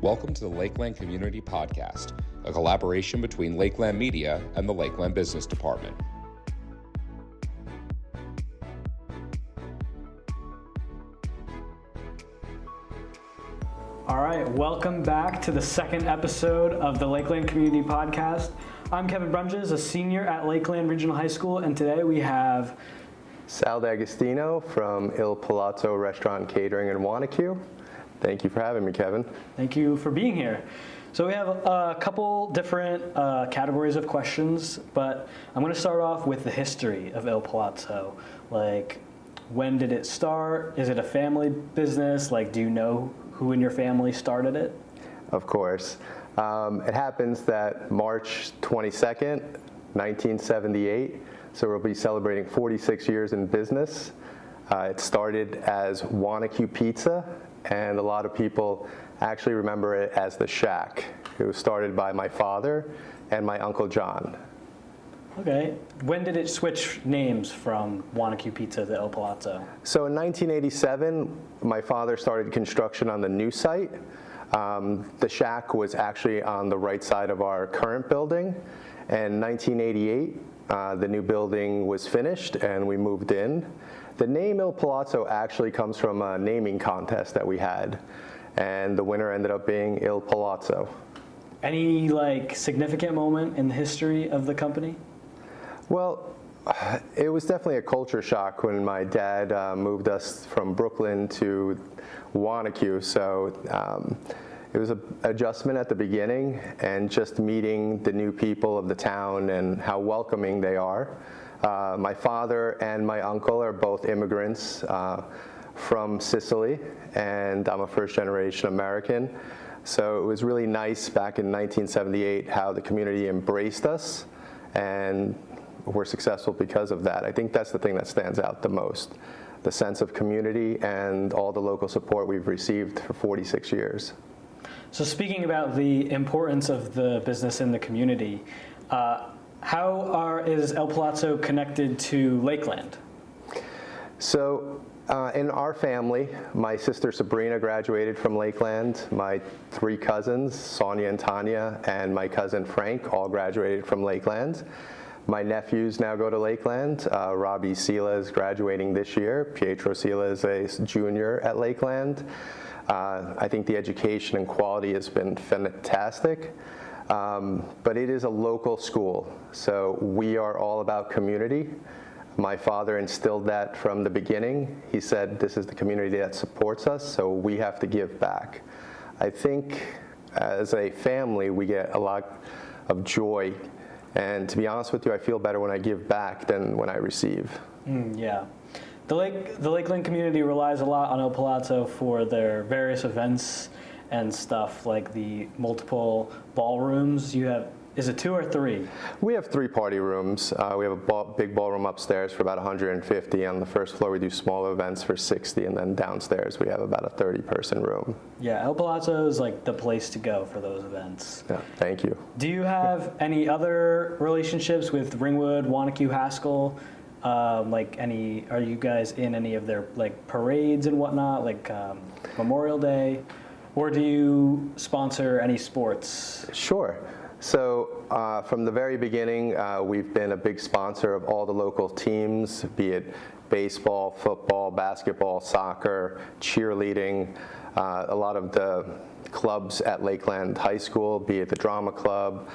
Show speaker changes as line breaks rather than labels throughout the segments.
Welcome to the Lakeland Community Podcast, a collaboration between Lakeland Media and the Lakeland Business Department.
All right, welcome back to the second episode of the Lakeland Community Podcast. I'm Kevin Brunges, a senior at Lakeland Regional High School, and today we have
Sal D'Agostino from IL Palazzo Restaurant Catering in Wanacue. Thank you for having me, Kevin.
Thank you for being here. So we have a couple different categories of questions, but I'm going to start off with the history of IL Palazzo. Like, when did it start? Is it a family business? Like, do you know who in your family started it?
Of course. It happens that March 22nd, 1978, so we'll be celebrating 46 years in business. It started as Wanacue Pizza, and a lot of people actually remember it as the Shack. It was started by my father and my Uncle John.
Okay. When did it switch names from Wanacue Pizza to IL Palazzo?
So in 1987, my father started construction on the new site. The Shack was actually on the right side of our current building. And 1988, the new building was finished and we moved in. The name IL Palazzo actually comes from a naming contest that we had, and the winner ended up being IL Palazzo.
Any significant moment in the history of the company? Well,
it was definitely a culture shock when my dad moved us from Brooklyn to Wanacue. So it was an adjustment at the beginning, and just meeting the new people of the town and how welcoming they are. My father and my uncle are both immigrants from Sicily, and I'm a first-generation American. So it was really nice back in 1978 how the community embraced us, and we're successful because of that. I think that's the thing that stands out the most, the sense of community and all the local support we've received for 46 years.
So speaking about the importance of the business in the community, how is IL Palazzo connected to Lakeland?
So in our family, my sister Sabrina graduated from Lakeland. My three cousins, Sonia and Tanya, and my cousin Frank all graduated from Lakeland. My nephews now go to Lakeland. Robbie Sila is graduating this year. Pietro Sila is a junior at Lakeland. I think the education and quality has been fantastic. But it is a local school, so we are all about community. My father instilled that from the beginning. He said, this is the community that supports us, so we have to give back. I think as a family, we get a lot of joy, and to be honest with you, I feel better when I give back than when I receive.
Yeah. The Lakeland community relies a lot on IL Palazzo for their various events and stuff, like the multiple ballrooms. You have, is it 2 or 3?
We have 3 party rooms. We have a big ballroom upstairs for about 150. On the first floor, we do small events for 60, and then downstairs we have about a 30-person room.
Yeah, IL Palazzo is like the place to go for those events.
Yeah, thank you.
Do you have any other relationships with Ringwood, Wanacue, Haskell? Are you guys in any of their parades and whatnot, Memorial Day? Or do you sponsor any sports?
Sure. So from the very beginning, we've been a big sponsor of all the local teams, be it baseball, football, basketball, soccer, cheerleading, a lot of the clubs at Lakeland High School, be it the drama club.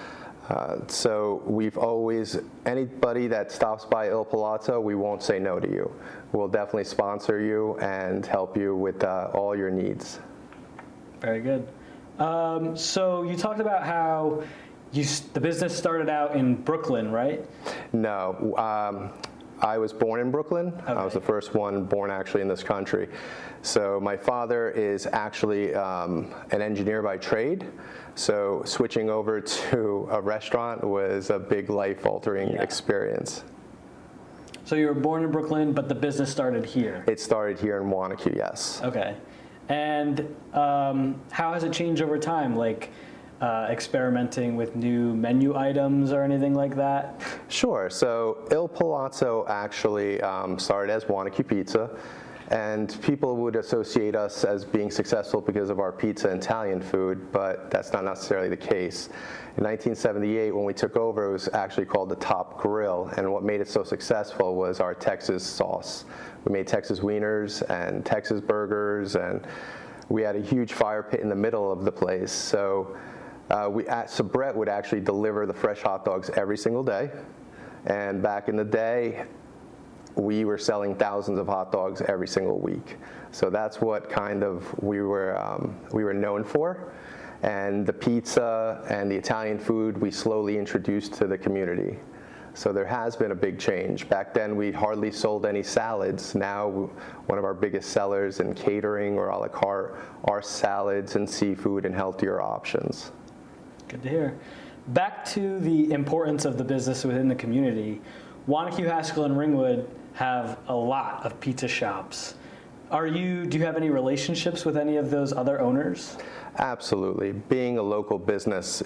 So we've always, anybody that stops by IL Palazzo, we won't say no to you. We'll definitely sponsor you and help you with all your needs.
Very good. So you talked about how the business started out in Brooklyn, right?
No, I was born in Brooklyn. Okay. I was the first one born actually in this country. So my father is actually an engineer by trade. So switching over to a restaurant was a big life-altering experience.
So you were born in Brooklyn, but the business started here?
It started here in Wanacue, yes. Okay.
And how has it changed over time, experimenting with new menu items or anything like that?
Sure. So IL Palazzo actually started as Wanacue Pizza, And people would associate us as being successful because of our pizza and Italian food, but that's not necessarily the case. In 1978, when we took over, it was actually called the Top Grill, and what made it so successful was our Texas sauce. We made Texas wieners and Texas burgers, and we had a huge fire pit in the middle of the place. So Brett would actually deliver the fresh hot dogs every single day, and back in the day, we were selling thousands of hot dogs every single week. So that's what kind of we were known for. And the pizza and the Italian food we slowly introduced to the community. So there has been a big change. Back then we hardly sold any salads. Now one of our biggest sellers in catering or a la carte are salads and seafood and healthier options.
Good to hear. Back to the importance of the business within the community. Wanacue, Haskell, and Ringwood have a lot of pizza shops. Do you have any relationships with any of those other owners?
Absolutely. Being a local business,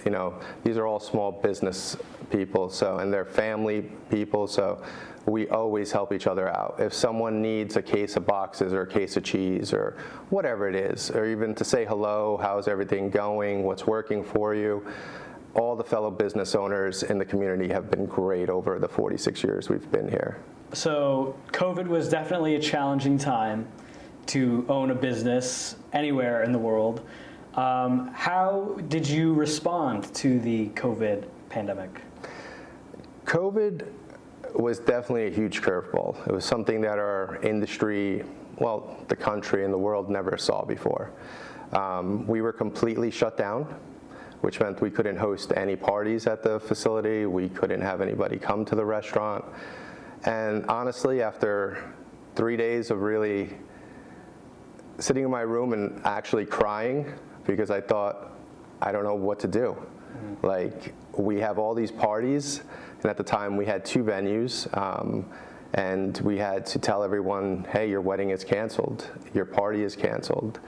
these are all small business people, and they're family people, so we always help each other out. If someone needs a case of boxes or a case of cheese or whatever it is, or even to say hello, how's everything going, what's working for you, all the fellow business owners in the community have been great over the 46 years we've been here.
So COVID was definitely a challenging time to own a business anywhere in the world. How did you respond to the COVID pandemic?
COVID was definitely a huge curveball. It was something that our industry, the country and the world never saw before. We were completely shut down, which meant we couldn't host any parties at the facility. We couldn't have anybody come to the restaurant. And honestly, after 3 days of really sitting in my room and actually crying, because I thought, I don't know what to do. Like, we have all these parties, and at the time we had 2 venues, and we had to tell everyone, hey, your wedding is canceled, your party is canceled.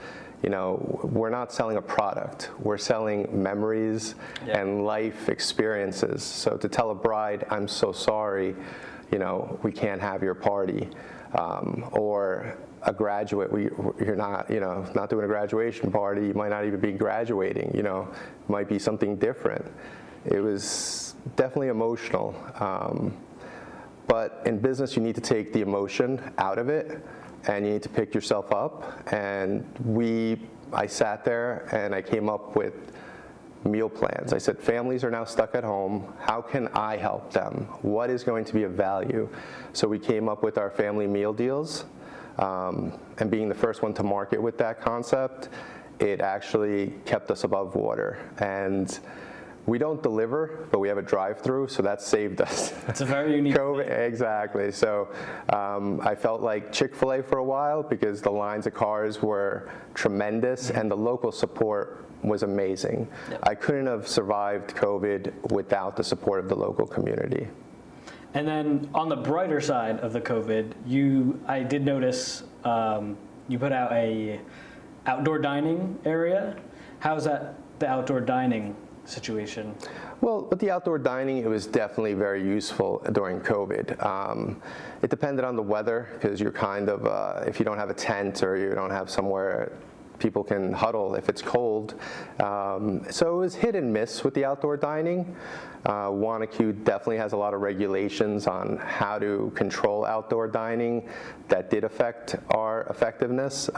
We're not selling a product, we're selling memories and life experiences. So to tell a bride, I'm so sorry, we can't have your party, or a graduate, you're not, not doing a graduation party, you might not even be graduating, might be something different. It was definitely emotional, but in business you need to take the emotion out of it, and you need to pick yourself up. And I sat there and I came up with meal plans. I said, families are now stuck at home. How can I help them? What is going to be of value? So we came up with our family meal deals. And being the first one to market with that concept, it actually kept us above water. And we don't deliver, but we have a drive-through, so that saved us.
It's a very unique
COVID, exactly. So I felt like Chick-fil-A for a while because the lines of cars were tremendous and the local support was amazing. Yep. I couldn't have survived COVID without the support of the local community.
And then on the brighter side of the COVID, I did notice you put out a outdoor dining area. How's that, the outdoor dining situation?
Well, with the outdoor dining, it was definitely very useful during COVID. It depended on the weather, because you're kind of, if you don't have a tent or you don't have somewhere people can huddle if it's cold. So it was hit and miss with the outdoor dining. Wanacue definitely has a lot of regulations on how to control outdoor dining that did affect our effectiveness.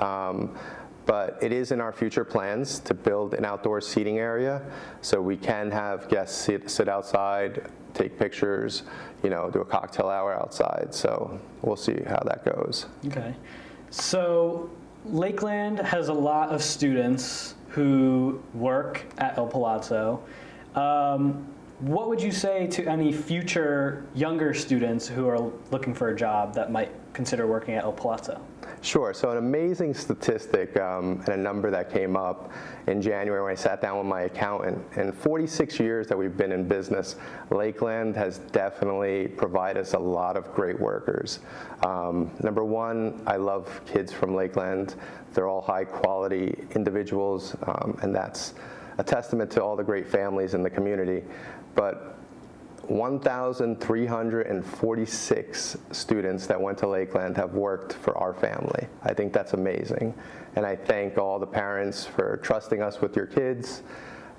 But it is in our future plans to build an outdoor seating area so we can have guests sit outside, take pictures, do a cocktail hour outside. So we'll see how that goes.
Okay. So Lakeland has a lot of students who work at Il Palazzo. What would you say to any future younger students who are looking for a job that might consider working at Il Palazzo?
Sure. So an amazing statistic and a number that came up in January when I sat down with my accountant. In 46 years that we've been in business, Lakeland has definitely provided us a lot of great workers. Number one, I love kids from Lakeland. They're all high quality individuals, and that's a testament to all the great families in the community. But 1,346 students that went to Lakeland have worked for our family. I think that's amazing. And I thank all the parents for trusting us with your kids.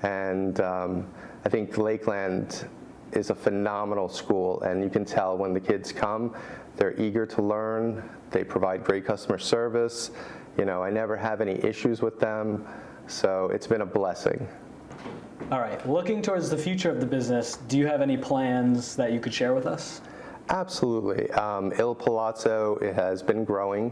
And I think Lakeland is a phenomenal school, and you can tell when the kids come, they're eager to learn. They provide great customer service. You know, I never have any issues with them, so it's been a blessing.
All right, looking towards the future of the business, do you have any plans that you could share with us?
Absolutely. Il Palazzo, it has been growing,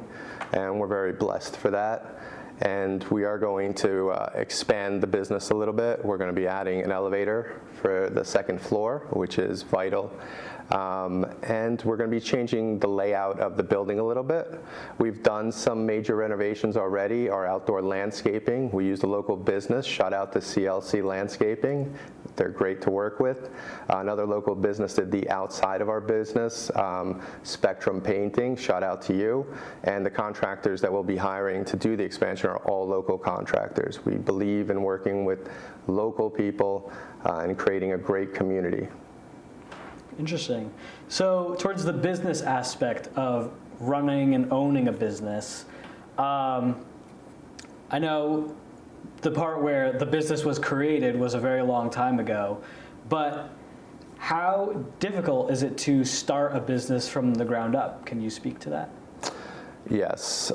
and we're very blessed for that. And we are going to expand the business a little bit. We're going to be adding an elevator for the second floor, which is vital. And we're going to be changing the layout of the building a little bit. We've done some major renovations already. Our outdoor landscaping, we used a local business. Shout out to CLC Landscaping. They're great to work with. Another local business did the outside of our business, Spectrum Painting, shout out to you. And the contractors that we'll be hiring to do the expansion are all local contractors. We believe in working with local people and creating a great community.
Interesting. So towards the business aspect of running and owning a business, I know the part where the business was created was a very long time ago, but how difficult is it to start a business from the ground up? Can you speak to that?
Yes.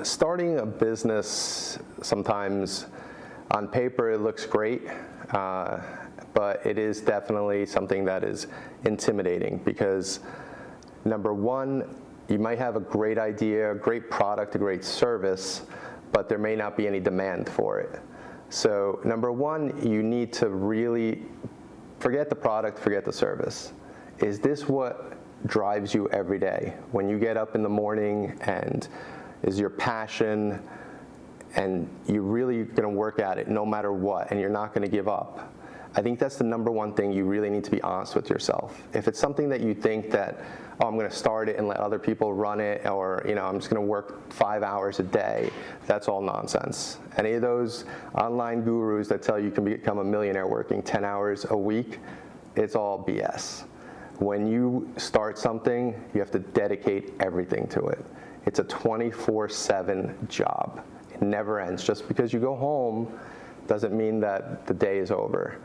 Starting a business, sometimes on paper it looks great, but it is definitely something that is intimidating because, number one, you might have a great idea, a great product, a great service, but there may not be any demand for it. So number one, you need to really forget the product, forget the service. Is this what drives you every day? When you get up in the morning, and is your passion, and you're really gonna work at it no matter what, and you're not gonna give up? I think that's the number one thing. You really need to be honest with yourself. If it's something that you think that, oh, I'm going to start it and let other people run it, or I'm just going to work 5 hours a day, that's all nonsense. Any of those online gurus that tell you can become a millionaire working 10 hours a week, it's all BS. When you start something, you have to dedicate everything to it. It's a 24/7 job. It never ends. Just because you go home doesn't mean that the day is over.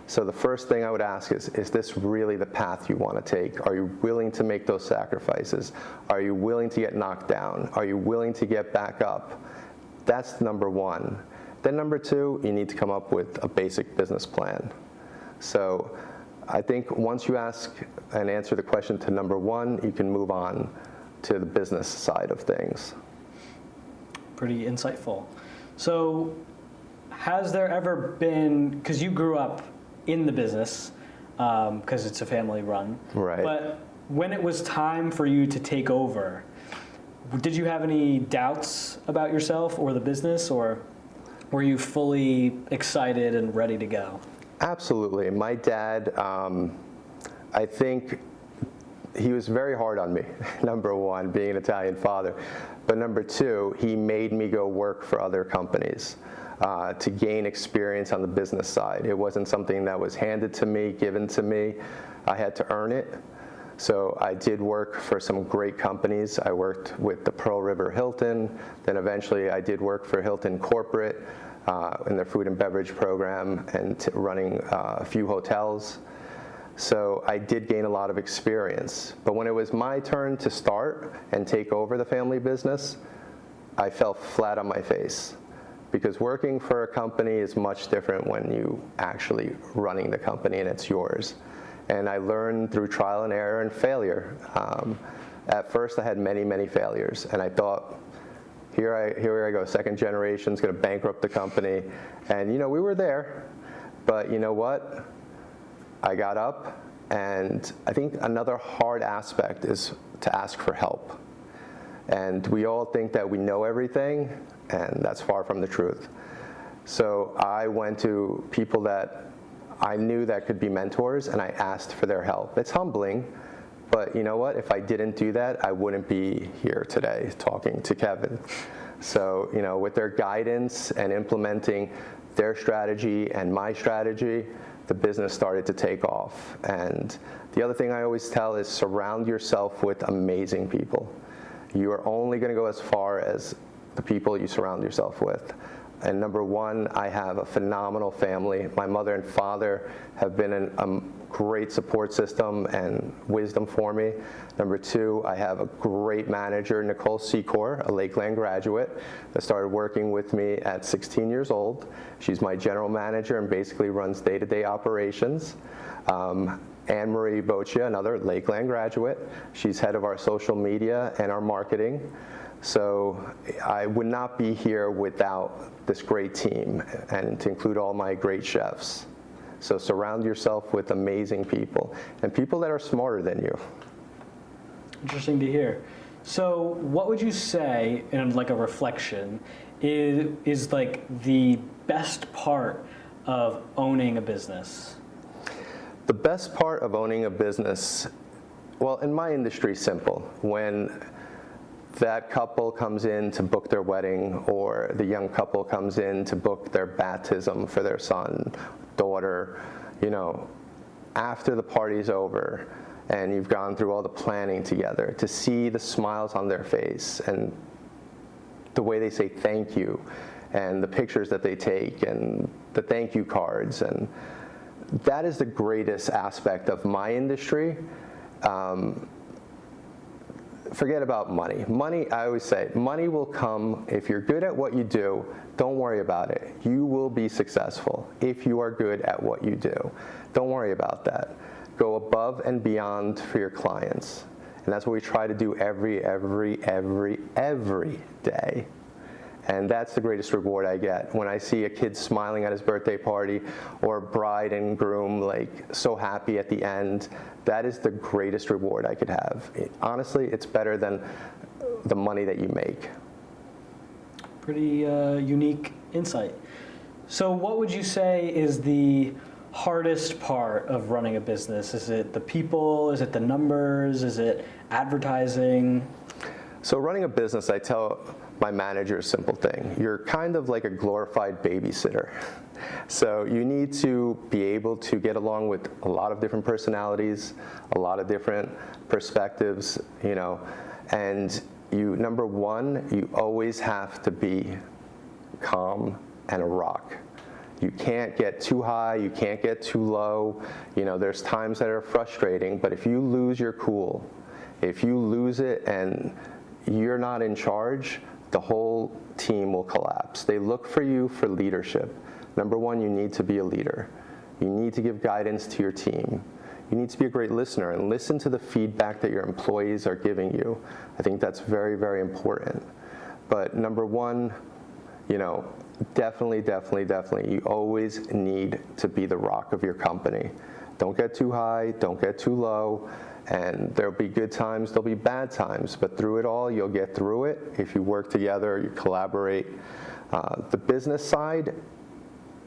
So the first thing I would ask is this really the path you want to take? Are you willing to make those sacrifices? Are you willing to get knocked down? Are you willing to get back up? That's number one. Then number two, you need to come up with a basic business plan. So I think once you ask and answer the question to number one, you can move on to the business side of things.
Pretty insightful. So has there ever been, because you grew up in the business, because it's a family run,
right?
But when it was time for you to take over, did you have any doubts about yourself or the business, or were you fully excited and ready to go?
Absolutely. My dad, I think he was very hard on me, number one, being an Italian father. But number two, he made me go work for other companies to gain experience on the business side. It wasn't something that was handed to me, given to me. I had to earn it. So I did work for some great companies. I worked with the Pearl River Hilton. Then eventually I did work for Hilton Corporate in their food and beverage program and running a few hotels. So I did gain a lot of experience. But when it was my turn to start and take over the family business, I fell flat on my face. Because working for a company is much different when you actually running the company and it's yours. And I learned through trial and error and failure. At first I had many, many failures, and I thought, here I go, second generation's gonna bankrupt the company. And we were there, but you know what? I got up, and I think another hard aspect is to ask for help. And we all think that we know everything, and that's far from the truth. So I went to people that I knew that could be mentors, and I asked for their help. It's humbling, but you know what? If I didn't do that, I wouldn't be here today talking to Kevin. So, with their guidance and implementing their strategy and my strategy, the business started to take off. And the other thing I always tell is surround yourself with amazing people. You are only going to go as far as the people you surround yourself with. And number one, I have a phenomenal family. My mother and father have been a great support system and wisdom for me. Number two, I have a great manager, Nicole Secor, a Lakeland graduate, that started working with me at 16 years old. She's my general manager and basically runs day-to-day operations. Anne Marie Boccia, another Lakeland graduate. She's head of our social media and our marketing. So I would not be here without this great team, and to include all my great chefs. So surround yourself with amazing people and people that are smarter than you.
Interesting to hear. So what would you say, in like a reflection, is like the best part of owning a business?
The best part of owning a business, well, in my industry, simple. When that couple comes in to book their wedding, or the young couple comes in to book their baptism for their son, daughter, after the party's over and you've gone through all the planning together, to see the smiles on their face and the way they say thank you and the pictures that they take and the thank you cards, and that is the greatest aspect of my industry. Forget about money. Money, I always say, money will come. If you're good at what you do, don't worry about it. You will be successful if you are good at what you do. Don't worry about that. Go above and beyond for your clients. And that's what we try to do every day. And that's the greatest reward I get. When I see a kid smiling at his birthday party, or bride and groom so happy at the end, that is the greatest reward I could have. Honestly, it's better than the money that you make.
Pretty unique insight. So what would you say is the hardest part of running a business? Is it the people? Is it the numbers? Is it advertising?
So running a business, I tell my manager a simple thing. You're kind of like a glorified babysitter. So you need to be able to get along with a lot of different personalities, a lot of different perspectives, and number one, you always have to be calm and a rock. You can't get too high, you can't get too low. There's times that are frustrating, but if you lose your cool, if you lose it and you're not in charge, the whole team will collapse. They look for you for leadership. Number one, you need to be a leader. You need to give guidance to your team. You need to be a great listener and listen to the feedback that your employees are giving you. I think that's very, very important. But number one, definitely, you always need to be the rock of your company. Don't get too high, don't get too low. And there'll be good times, there'll be bad times, but through it all, you'll get through it if you work together, you collaborate. The business side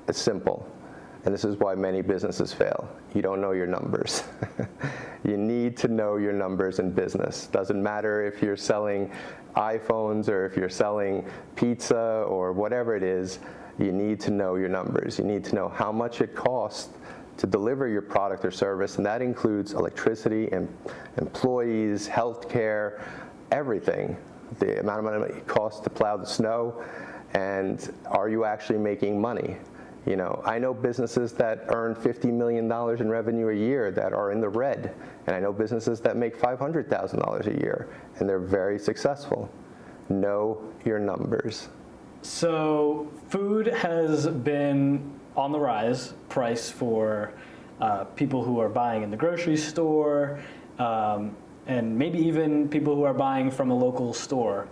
is simple, and this is why many businesses fail. You don't know your numbers. You need to know your numbers in business. Doesn't matter if you're selling iPhones or if you're selling pizza or whatever it is, you need to know your numbers. You need to know how much it costs to deliver your product or service, and that includes electricity and employees, healthcare, everything. The amount of money it costs to plow the snow, and are you actually making money? I know businesses that earn $50 million in revenue a year that are in the red, and I know businesses that make $500,000 a year, and they're very successful. Know your numbers.
So food has been on the rise, price for people who are buying in the grocery store, and maybe even people who are buying from a local store.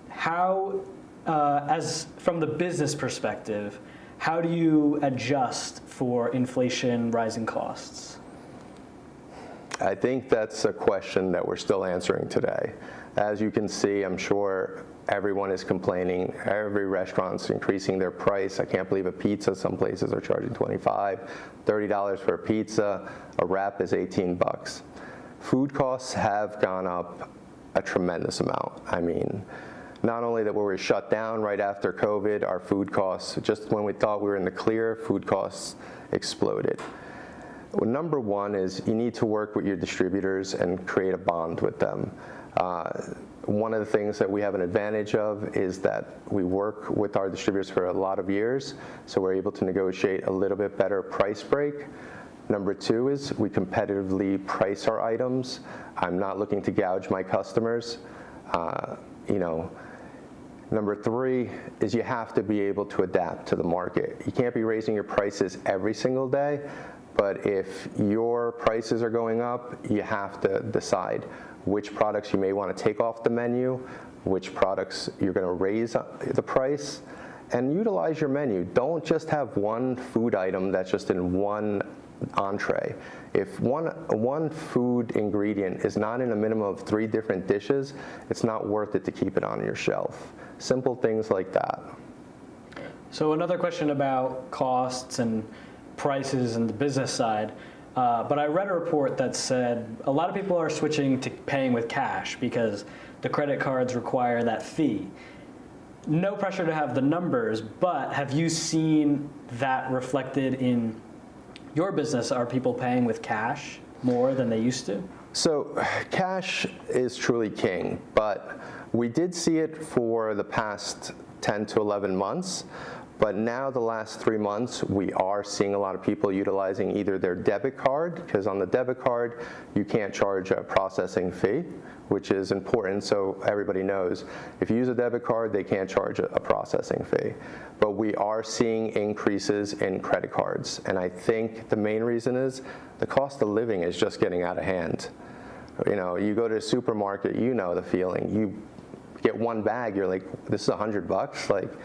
How, from the business perspective, how do you adjust for inflation, rising costs?
I think that's a question that we're still answering today. As you can see, I'm sure everyone is complaining. Every restaurant's increasing their price. I can't believe a pizza, some places are charging $25, $30 for a pizza. A wrap is 18 bucks. Food costs have gone up a tremendous amount. I mean, not only that we were shut down right after COVID, our food costs, just when we thought we were in the clear, food costs exploded. Well, number one is you need to work with your distributors and create a bond with them. One of the things that we have an advantage of is that we work with our distributors for a lot of years, so we're able to negotiate a little bit better price break. Number two is we competitively price our items. I'm not looking to gouge my customers. Number three is you have to be able to adapt to the market. You can't be raising your prices every single day, but if your prices are going up, you have to decide which products you may want to take off the menu, which products you're going to raise the price, and utilize your menu. Don't just have one food item that's just in one entree. If one food ingredient is not in a minimum of 3 different dishes, it's not worth it to keep it on your shelf. Simple things like that.
So another question about costs and prices and the business side. But I read a report that said a lot of people are switching to paying with cash because the credit cards require that fee. No pressure to have the numbers, but have you seen that reflected in your business? Are people paying with cash more than they used to?
So cash is truly king, but we did see it for the past 10 to 11 months. But now the last 3 months, we are seeing a lot of people utilizing either their debit card, because on the debit card, you can't charge a processing fee, which is important so everybody knows. If you use a debit card, they can't charge a processing fee. But we are seeing increases in credit cards. And I think the main reason is the cost of living is just getting out of hand. You go to a supermarket, you know the feeling. You get one bag, you're like, this is $100?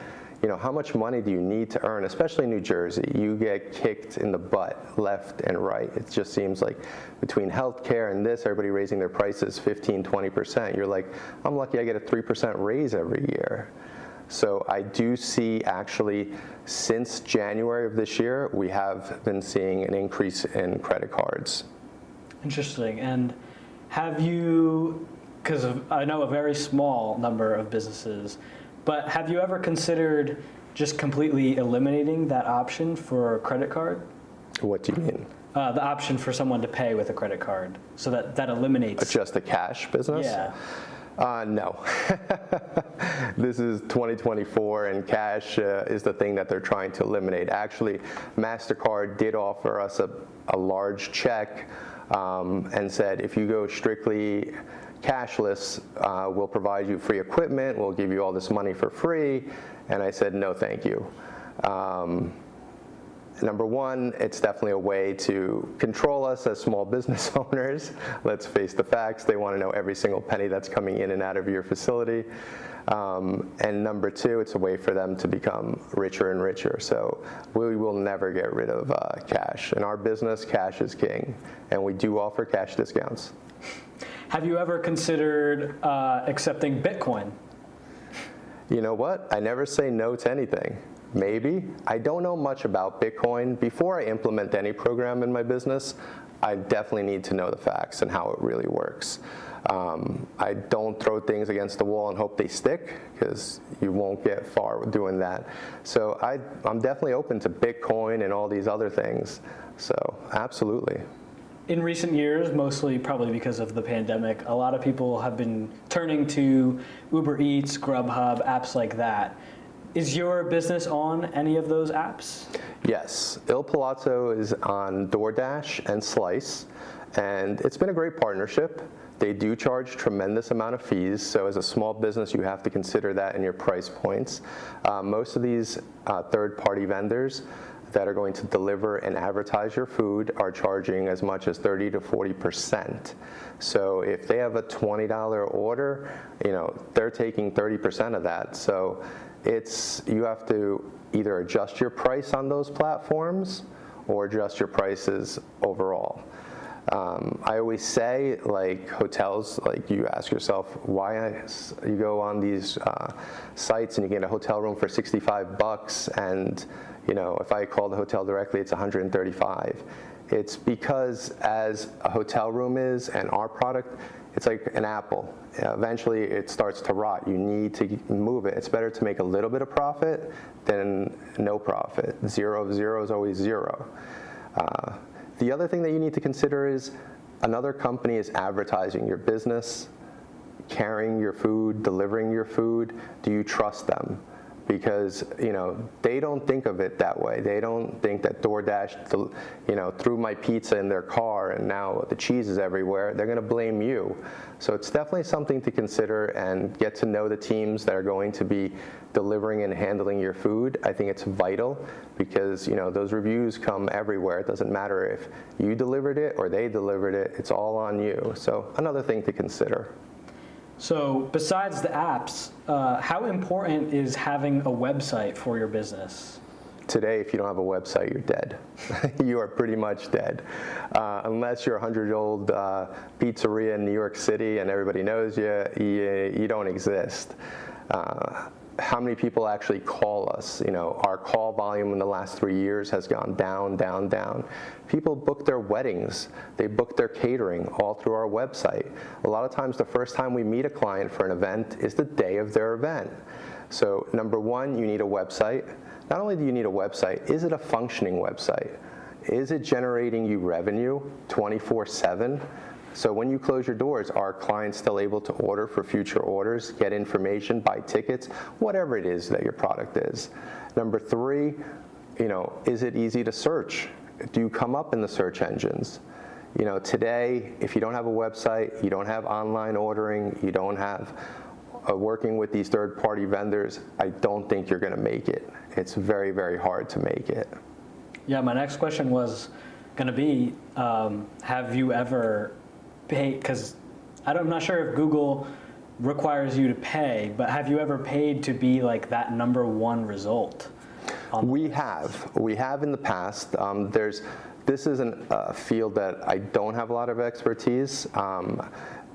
How much money do you need to earn, especially in New Jersey? You get kicked in the butt left and right. It just seems like between healthcare and this, everybody raising their prices 15, 20%. You're like, I'm lucky I get a 3% raise every year. So I do see actually since January of this year, we have been seeing an increase in credit cards.
Interesting. And have you, because I know a very small number of businesses, but have you ever considered just completely eliminating that option for a credit card?
What do you mean?
The option for someone to pay with a credit card, so that eliminates.
Just the cash business?
Yeah.
No. This is 2024, and cash is the thing that they're trying to eliminate. Actually, MasterCard did offer us a large check and said, if you go strictly cashless, we'll provide you free equipment, we'll give you all this money for free. And I said, no, thank you. Number one, it's definitely a way to control us as small business owners. Let's face the facts. They want to know every single penny that's coming in and out of your facility. And number two, it's a way for them to become richer and richer. So we will never get rid of cash. In our business, cash is king. And we do offer cash discounts.
Have you ever considered accepting Bitcoin?
You know what? I never say no to anything. Maybe. I don't know much about Bitcoin. Before I implement any program in my business, I definitely need to know the facts and how it really works. I don't throw things against the wall and hope they stick, because you won't get far doing that. So I'm definitely open to Bitcoin and all these other things. So absolutely.
In recent years, mostly probably because of the pandemic, a lot of people have been turning to Uber Eats, Grubhub, apps like that. Is your business on any of those apps?
Yes. Il Palazzo is on DoorDash and Slice, and it's been a great partnership. They do charge tremendous amount of fees, so as a small business, you have to consider that in your price points. Most of these third-party vendors that are going to deliver and advertise your food are charging as much as 30 to 40%. So if they have a $20 order, they're taking 30% of that. So you have to either adjust your price on those platforms or adjust your prices overall. I always say, like hotels, like you ask yourself why you go on these sites and you get a hotel room for $65, and if I call the hotel directly, it's $135. It's because as a hotel room is, and our product it's like an apple. Eventually it starts to rot. You need to move it. It's better to make a little bit of profit than no profit. Zero of zero is always zero. The other thing that you need to consider is another company is advertising your business, carrying your food, delivering your food. Do you trust them? Because, you know, they don't think of it that way. They don't think that DoorDash, you know, threw my pizza in their car and now the cheese is everywhere. They're going to blame you. So it's definitely something to consider and get to know the teams that are going to be delivering and handling your food. I think it's vital because, you know, those reviews come everywhere. It doesn't matter if you delivered it or they delivered it. It's all on you. So another thing to consider.
So besides the apps, how important is having a website for your business?
Today, if you don't have a website, you're dead. You are pretty much dead. Unless you're a 100-year-old pizzeria in New York City and everybody knows you, you don't exist. How many people actually call us? You know, our call volume in the last 3 years has gone down, down, down. People book their weddings. They book their catering all through our website. A lot of times, the first time we meet a client for an event is the day of their event. So number one, you need a website. Not only do you need a website, is it a functioning website? Is it generating you revenue 24/7? So when you close your doors, are clients still able to order for future orders, get information, buy tickets, whatever it is that your product is? Number three, you know, is it easy to search? Do you come up in the search engines? You know, today, if you don't have a website, you don't have online ordering, you don't have working with these third-party vendors, I don't think you're going to make it. It's very, very hard to make it.
Yeah, my next question was going to be, have you ever paid, because I'm not sure if Google requires you to pay, but have you ever paid to be like that number one result?
We have in the past. This isn't a field that I don't have a lot of expertise,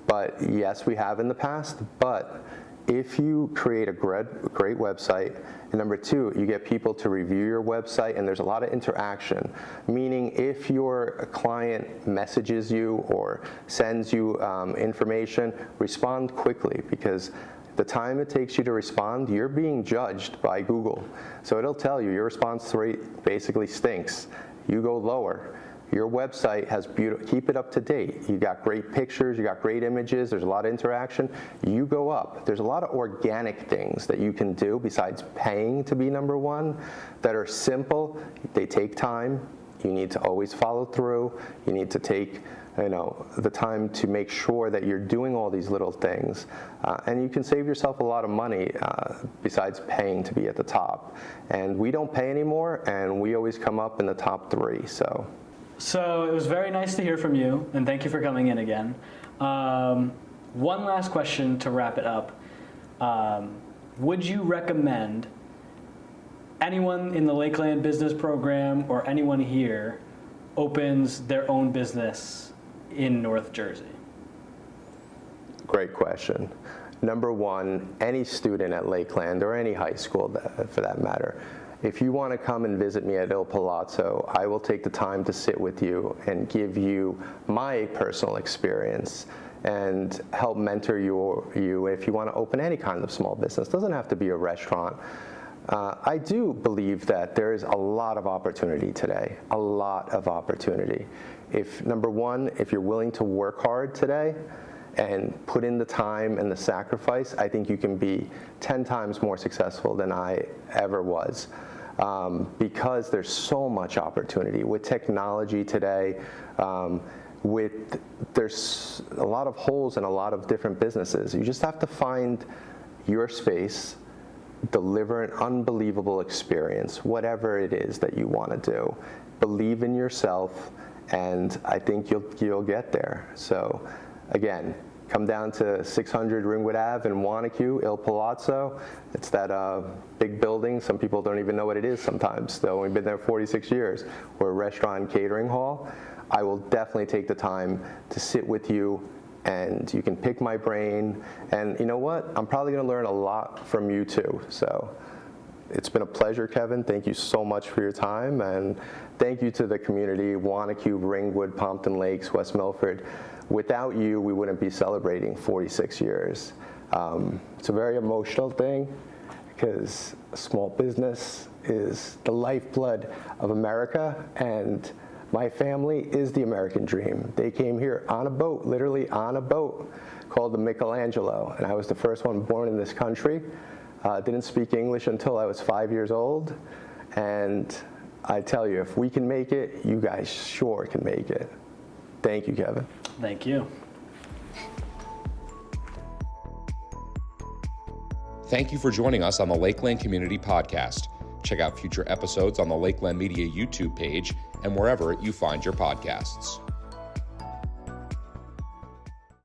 but yes, we have in the past. But if you create a great website, and number two, you get people to review your website, and there's a lot of interaction, meaning if your client messages you or sends you information, respond quickly, because the time it takes you to respond, you're being judged by Google. So it'll tell you your response rate basically stinks. You go lower. Your website has keep it up to date. You got great pictures, you got great images, there's a lot of interaction. You go up. There's a lot of organic things that you can do besides paying to be number one that are simple. They take time. You need to always follow through. You need to take, you know, the time to make sure that you're doing all these little things. And you can save yourself a lot of money besides paying to be at the top. And we don't pay anymore, and we always come up in the top three.
So it was very nice to hear from you, and thank you for coming in again. One last question to wrap it up. Would you recommend anyone in the Lakeland business program or anyone here opens their own business in North Jersey?
Great question. Number one, any student at Lakeland or any high school for that matter, if you want to come and visit me at IL Palazzo, I will take the time to sit with you and give you my personal experience and help mentor you if you want to open any kind of small business. It doesn't have to be a restaurant. I do believe that there is a lot of opportunity today, a lot of opportunity. Number one, if you're willing to work hard today and put in the time and the sacrifice, I think you can be 10 times more successful than I ever was. Because there's so much opportunity with technology today. There's a lot of holes in a lot of different businesses. You just have to find your space, deliver an unbelievable experience, whatever it is that you want to do. Believe in yourself, and I think you'll get there. So again, come down to 600 Ringwood Ave in Wanacue, IL Palazzo. It's that big building. Some people don't even know what it is sometimes. They've only been there 46 years. We're a restaurant and catering hall. I will definitely take the time to sit with you, and you can pick my brain. And you know what? I'm probably going to learn a lot from you too. So it's been a pleasure, Kevin. Thank you so much for your time. And thank you to the community, Wanacue, Ringwood, Pompton Lakes, West Milford. without you, we wouldn't be celebrating 46 years. It's a very emotional thing because small business is the lifeblood of America, and my family is the American dream. They came here on a boat, literally on a boat, called the Michelangelo, and I was the first one born in this country. Didn't speak English until I was 5 years old, and I tell you, if we can make it, you guys sure can make it. Thank you, Kevin.
Thank you.
Thank you for joining us on the Lakeland Community Podcast. Check out future episodes on the Lakeland Media YouTube page and wherever you find your podcasts.